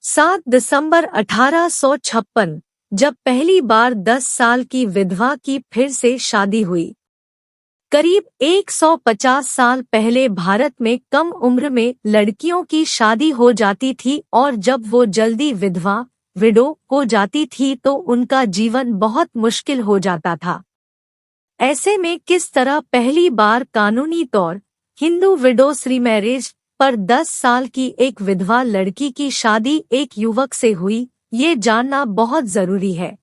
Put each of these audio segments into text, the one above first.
7 दिसंबर 1856 जब पहली बार 10 साल की विधवा की फिर से शादी हुई। करीब 150 साल पहले भारत में कम उम्र में लड़कियों की शादी हो जाती थी और जब वो जल्दी विधवा विडो हो जाती थी तो उनका जीवन बहुत मुश्किल हो जाता था। ऐसे में किस तरह पहली बार कानूनी तौर हिंदू विडोस रीमैरिज पर 10 साल की एक विधवा लड़की की शादी एक युवक से हुई, ये जानना बहुत जरूरी है।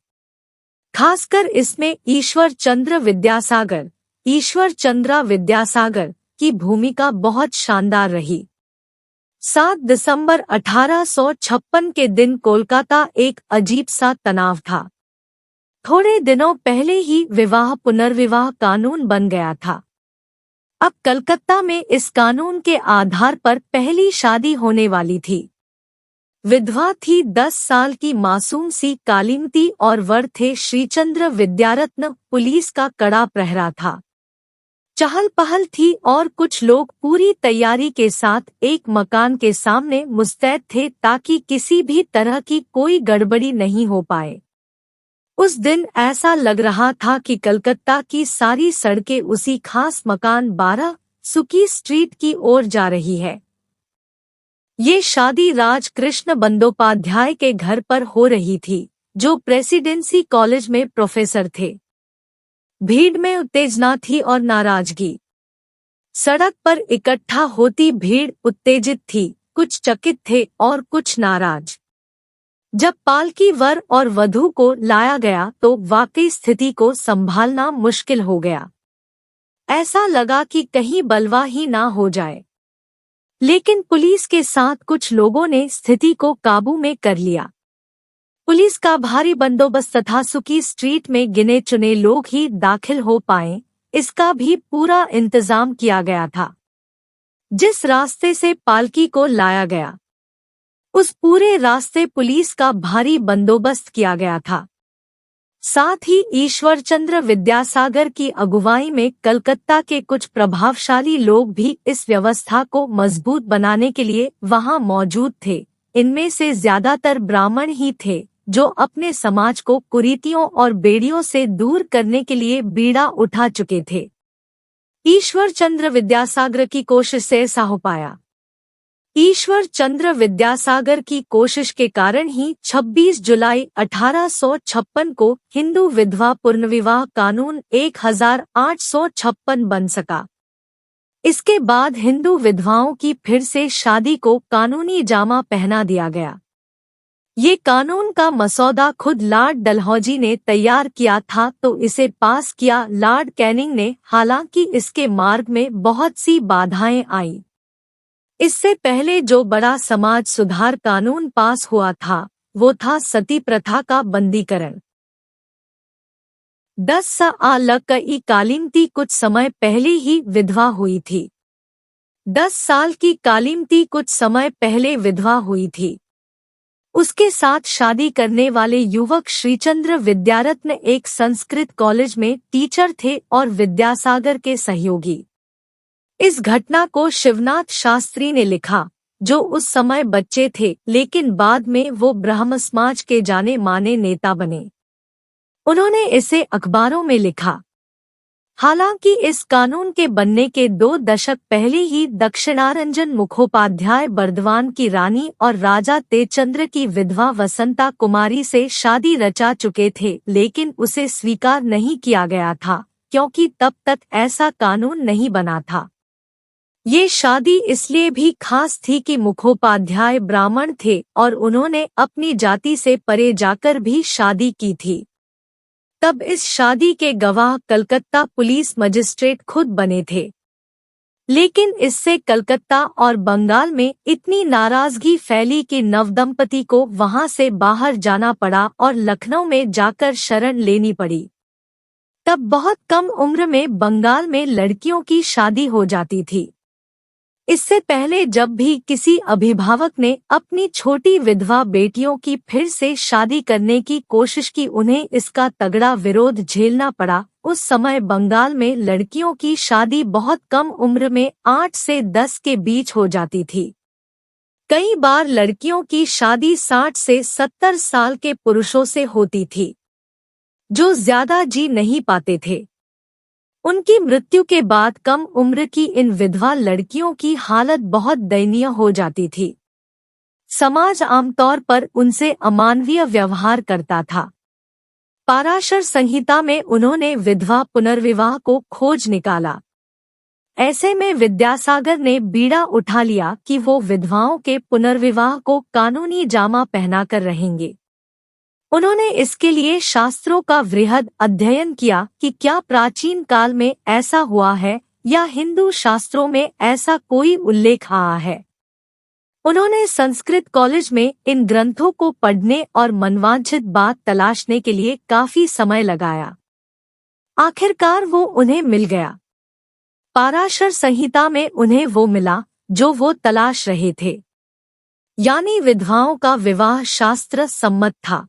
खासकर इसमें ईश्वर चंद्र विद्यासागर की भूमिका बहुत शानदार रही। 7 दिसंबर 1856 के दिन कोलकाता एक अजीब सा तनाव था। थोड़े दिनों पहले ही विवाह पुनर्विवाह कानून बन गया था। अब कलकत्ता में इस कानून के आधार पर पहली शादी होने वाली थी। विधवा थी 10 साल की मासूम सी कालीमती और वर थे श्रीचंद्र विद्यारत्न। पुलिस का कड़ा प्रहरा था। चहल पहल थी और कुछ लोग पूरी तैयारी के साथ एक मकान के सामने मुस्तैद थे ताकि किसी भी तरह की कोई गड़बड़ी नहीं हो पाए। उस दिन ऐसा लग रहा था कि कलकत्ता की सारी सड़कें उसी खास मकान 12 सुकी स्ट्रीट की ओर जा रही है। ये शादी राज कृष्ण बंदोपाध्याय के घर पर हो रही थी, जो प्रेसिडेंसी कॉलेज में प्रोफेसर थे। भीड़ में उत्तेजना थी और नाराजगी। सड़क पर इकट्ठा होती भीड़ उत्तेजित थी, कुछ चकित थे और कुछ नाराज। जब पालकी वर और वधू को लाया गया तो वाकई स्थिति को संभालना मुश्किल हो गया। ऐसा लगा कि कहीं बलवा ही ना हो जाए। लेकिन पुलिस के साथ कुछ लोगों ने स्थिति को काबू में कर लिया। पुलिस का भारी बंदोबस्त तथा सुकी स्ट्रीट में गिने चुने लोग ही दाखिल हो पाए, इसका भी पूरा इंतजाम किया गया था। जिस रास्ते से पालकी को लाया गया उस पूरे रास्ते पुलिस का भारी बंदोबस्त किया गया था। साथ ही ईश्वरचंद्र विद्यासागर की अगुवाई में कलकत्ता के कुछ प्रभावशाली लोग भी इस व्यवस्था को मजबूत बनाने के लिए वहां मौजूद थे। इनमें से ज्यादातर ब्राह्मण ही थे, जो अपने समाज को कुरीतियों और बेड़ियों से दूर करने के लिए बीड़ा उठा चुके थे। ईश्वरचंद्र विद्यासागर की कोशिश से ऐसा हो पाया। ईश्वर चंद्र विद्यासागर की कोशिश के कारण ही 26 जुलाई 1856 को हिंदू विधवा पुनर्विवाह कानून 1856 बन सका। इसके बाद हिंदू विधवाओं की फिर से शादी को कानूनी जामा पहना दिया गया। ये कानून का मसौदा खुद लॉर्ड डलहौजी ने तैयार किया था तो इसे पास किया लॉर्ड कैनिंग ने। हालांकि इसके मार्ग में बहुत सी बाधाएं आईं। इससे पहले जो बड़ा समाज सुधार कानून पास हुआ था वो था सती प्रथा का बंदीकरण। 10 साल की कालीमती कुछ समय पहले ही विधवा हुई थी। 10 साल की कालीमती कुछ समय पहले विधवा हुई थी। उसके साथ शादी करने वाले युवक श्रीचंद्र विद्यारत्न एक संस्कृत कॉलेज में टीचर थे और विद्यासागर के सहयोगी। इस घटना को शिवनाथ शास्त्री ने लिखा, जो उस समय बच्चे थे लेकिन बाद में वो ब्राह्म समाज के जाने माने नेता बने। उन्होंने इसे अखबारों में लिखा। हालांकि इस कानून के बनने के 2 दशक पहले ही दक्षिणारंजन मुखोपाध्याय बर्दवान की रानी और राजा तेजचंद्र की विधवा वसंता कुमारी से शादी रचा चुके थे, लेकिन उसे स्वीकार नहीं किया गया था क्योंकि तब तक ऐसा कानून नहीं बना था। ये शादी इसलिए भी खास थी कि मुखोपाध्याय ब्राह्मण थे और उन्होंने अपनी जाति से परे जाकर भी शादी की थी। तब इस शादी के गवाह कलकत्ता पुलिस मजिस्ट्रेट खुद बने थे। लेकिन इससे कलकत्ता और बंगाल में इतनी नाराजगी फैली कि नवदंपति को वहां से बाहर जाना पड़ा और लखनऊ में जाकर शरण लेनी पड़ी। तब बहुत कम उम्र में बंगाल में लड़कियों की शादी हो जाती थी। इससे पहले जब भी किसी अभिभावक ने अपनी छोटी विधवा बेटियों की फिर से शादी करने की कोशिश की, उन्हें इसका तगड़ा विरोध झेलना पड़ा। उस समय बंगाल में लड़कियों की शादी बहुत कम उम्र में 8 से 10 के बीच हो जाती थी। कई बार लड़कियों की शादी 60 से 70 साल के पुरुषों से होती थी, जो ज्यादा जी नहीं पाते थे। उनकी मृत्यु के बाद कम उम्र की इन विधवा लड़कियों की हालत बहुत दयनीय हो जाती थी। समाज आमतौर पर उनसे अमानवीय व्यवहार करता था। पाराशर संहिता में उन्होंने विधवा पुनर्विवाह को खोज निकाला। ऐसे में विद्यासागर ने बीड़ा उठा लिया कि वो विधवाओं के पुनर्विवाह को कानूनी जामा पहनाकर रहेंगे। उन्होंने इसके लिए शास्त्रों का वृहद अध्ययन किया कि क्या प्राचीन काल में ऐसा हुआ है या हिंदू शास्त्रों में ऐसा कोई उल्लेख आया है। उन्होंने संस्कृत कॉलेज में इन ग्रंथों को पढ़ने और मनवांछित बात तलाशने के लिए काफी समय लगाया। आखिरकार वो उन्हें मिल गया। पाराशर संहिता में उन्हें वो मिला जो वो तलाश रहे थे, यानी विधवाओं का विवाह शास्त्र सम्मत था।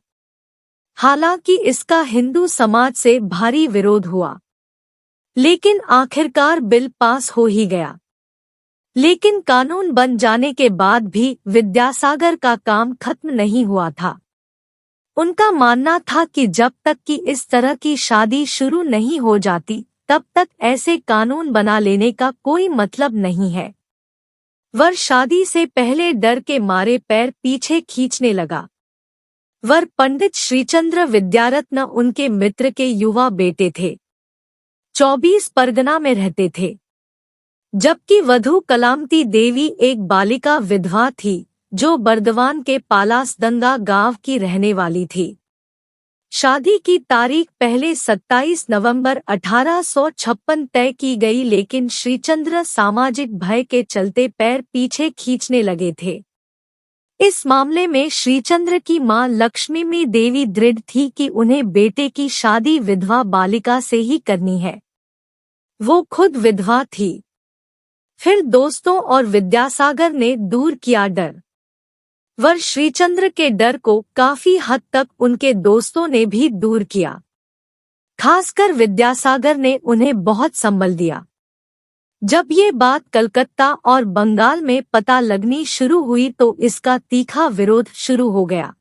हालांकि इसका हिंदू समाज से भारी विरोध हुआ, लेकिन आखिरकार बिल पास हो ही गया। लेकिन कानून बन जाने के बाद भी विद्यासागर का काम खत्म नहीं हुआ था। उनका मानना था कि जब तक कि इस तरह की शादी शुरू नहीं हो जाती, तब तक ऐसे कानून बना लेने का कोई मतलब नहीं है। वर शादी से पहले डर के मारे पैर पीछे खींचने लगा। वर पंडित श्रीचंद्र विद्यारत्न उनके मित्र के युवा बेटे थे। 24 परगना में रहते थे, जबकि वधू कलामती देवी एक बालिका विधवा थी जो बर्दवान के पालासदंगा गांव की रहने वाली थी। शादी की तारीख पहले 27 नवंबर 1856 तय की गई, लेकिन श्रीचंद्र सामाजिक भय के चलते पैर पीछे खींचने लगे थे। इस मामले में श्रीचंद्र की मां लक्ष्मी देवी दृढ़ थी कि उन्हें बेटे की शादी विधवा बालिका से ही करनी है। वो खुद विधवा थी। फिर दोस्तों और विद्यासागर ने दूर किया डर। वर श्रीचंद्र के डर को काफी हद तक उनके दोस्तों ने भी दूर किया। खासकर विद्यासागर ने उन्हें बहुत संबल दिया। जब ये बात कलकत्ता और बंगाल में पता लगनी शुरू हुई तो इसका तीखा विरोध शुरू हो गया।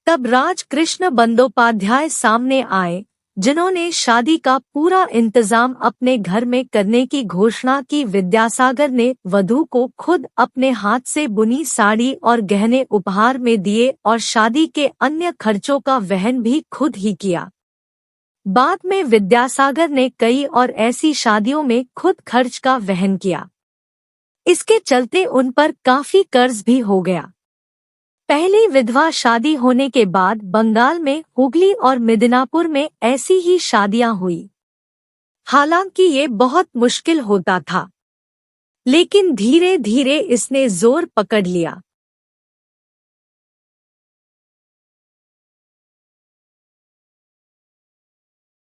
तब राजकृष्ण बंदोपाध्याय सामने आए, जिन्होंने शादी का पूरा इंतजाम अपने घर में करने की घोषणा की। विद्यासागर ने वधू को खुद अपने हाथ से बुनी साड़ी और गहने उपहार में दिए और शादी के अन्य खर्चों का वहन भी खुद ही किया। बाद में विद्यासागर ने कई और ऐसी शादियों में खुद खर्च का वहन किया। इसके चलते उन पर काफी कर्ज भी हो गया। पहली विधवा शादी होने के बाद बंगाल में हुगली और मिदनापुर में ऐसी ही शादियां हुई। हालांकि ये बहुत मुश्किल होता था, लेकिन धीरे धीरे इसने जोर पकड़ लिया।